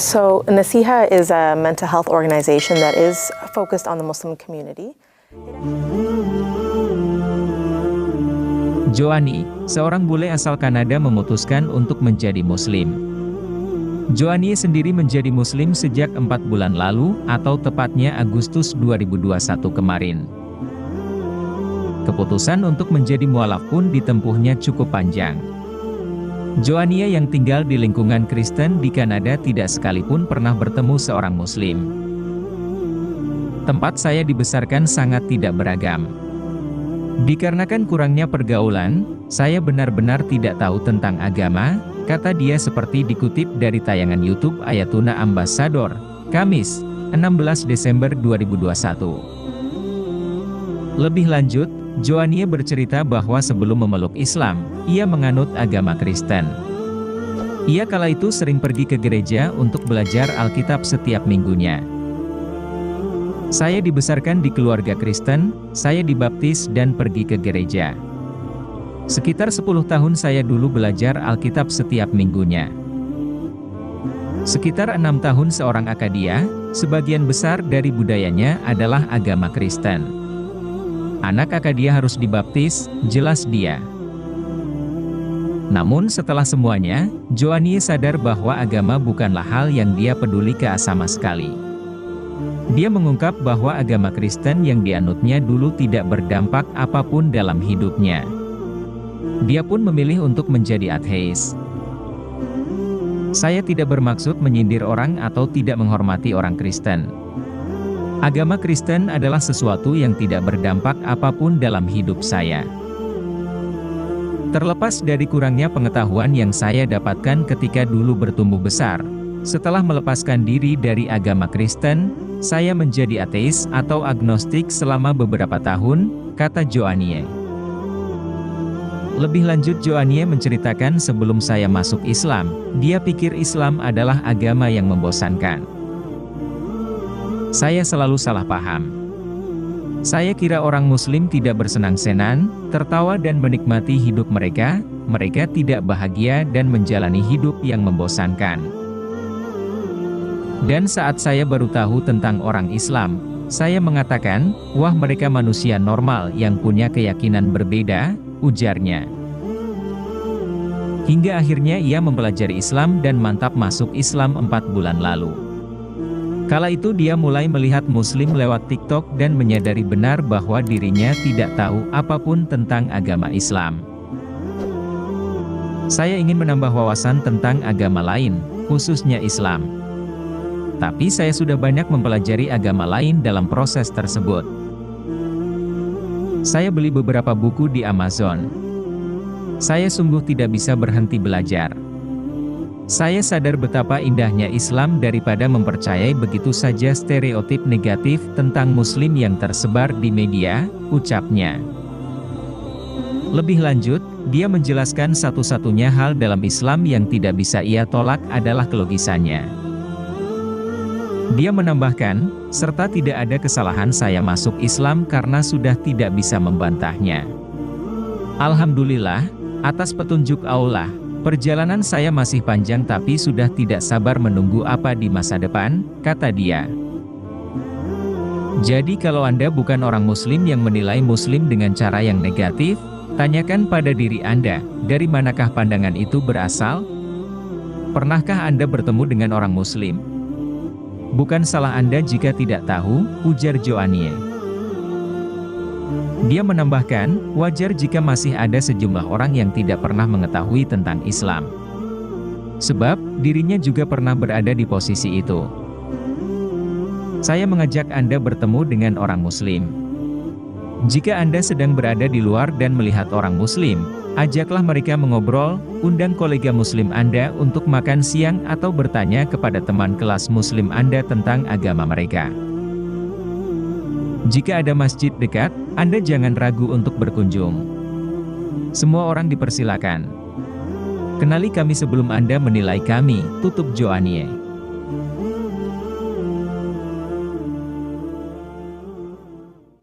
So Nasiha is a mental health organization that is focused on the Muslim community. Joanie, seorang bule asal Kanada memutuskan untuk menjadi Muslim. Joanie sendiri menjadi Muslim sejak 4 bulan lalu, atau tepatnya Agustus 2021 kemarin. Keputusan untuk menjadi mualaf pun ditempuhnya cukup panjang. Joanie yang tinggal di lingkungan Kristen di Kanada tidak sekalipun pernah bertemu seorang Muslim. Tempat saya dibesarkan sangat tidak beragam. Dikarenakan kurangnya pergaulan, saya benar-benar tidak tahu tentang agama, kata dia seperti dikutip dari tayangan YouTube Ayatuna Ambassador, Kamis, 16 Desember 2021. Lebih lanjut, Joanie bercerita bahwa sebelum memeluk Islam, ia menganut agama Kristen. Ia kala itu sering pergi ke gereja untuk belajar Alkitab setiap minggunya. Saya dibesarkan di keluarga Kristen, saya dibaptis dan pergi ke gereja. Sekitar 10 tahun saya dulu belajar Alkitab setiap minggunya. Sekitar 6 tahun seorang akadia, sebagian besar dari budayanya adalah agama Kristen. Anak akadia harus dibaptis, jelas dia. Namun setelah semuanya, Joanie sadar bahwa agama bukanlah hal yang dia peduli sama sekali. Dia mengungkap bahwa agama Kristen yang dianutnya dulu tidak berdampak apapun dalam hidupnya. Dia pun memilih untuk menjadi ateis. Saya tidak bermaksud menyindir orang atau tidak menghormati orang Kristen. Agama Kristen adalah sesuatu yang tidak berdampak apapun dalam hidup saya. Terlepas dari kurangnya pengetahuan yang saya dapatkan ketika dulu bertumbuh besar, setelah melepaskan diri dari agama Kristen, saya menjadi ateis atau agnostik selama beberapa tahun, kata Joanie. Lebih lanjut Joanie menceritakan sebelum saya masuk Islam, dia pikir Islam adalah agama yang membosankan. Saya selalu salah paham. Saya kira orang Muslim tidak bersenang-senang, tertawa dan menikmati hidup mereka, mereka tidak bahagia dan menjalani hidup yang membosankan. Dan saat saya baru tahu tentang orang Islam, saya mengatakan, wah mereka manusia normal yang punya keyakinan berbeda, ujarnya. Hingga akhirnya ia mempelajari Islam dan mantap masuk Islam 4 bulan lalu. Kala itu dia mulai melihat Muslim lewat TikTok dan menyadari benar bahwa dirinya tidak tahu apapun tentang agama Islam. Saya ingin menambah wawasan tentang agama lain, khususnya Islam. Tapi saya sudah banyak mempelajari agama lain dalam proses tersebut. Saya beli beberapa buku di Amazon. Saya sungguh tidak bisa berhenti belajar. Saya sadar betapa indahnya Islam daripada mempercayai begitu saja stereotip negatif tentang Muslim yang tersebar di media, ucapnya. Lebih lanjut, dia menjelaskan satu-satunya hal dalam Islam yang tidak bisa ia tolak adalah kelogisannya. Dia menambahkan, serta tidak ada kesalahan saya masuk Islam karena sudah tidak bisa membantahnya. Alhamdulillah, atas petunjuk Allah, perjalanan saya masih panjang tapi sudah tidak sabar menunggu apa di masa depan, kata dia. Jadi kalau Anda bukan orang Muslim yang menilai Muslim dengan cara yang negatif, tanyakan pada diri Anda, dari manakah pandangan itu berasal? Pernahkah Anda bertemu dengan orang Muslim? Bukan salah Anda jika tidak tahu, ujar Joanie. Dia menambahkan, wajar jika masih ada sejumlah orang yang tidak pernah mengetahui tentang Islam. Sebab, dirinya juga pernah berada di posisi itu. Saya mengajak Anda bertemu dengan orang Muslim. Jika Anda sedang berada di luar dan melihat orang Muslim, ajaklah mereka mengobrol, undang kolega Muslim Anda untuk makan siang atau bertanya kepada teman kelas Muslim Anda tentang agama mereka. Jika ada masjid dekat, Anda jangan ragu untuk berkunjung. Semua orang dipersilakan. Kenali kami sebelum Anda menilai kami, tutup Joanie.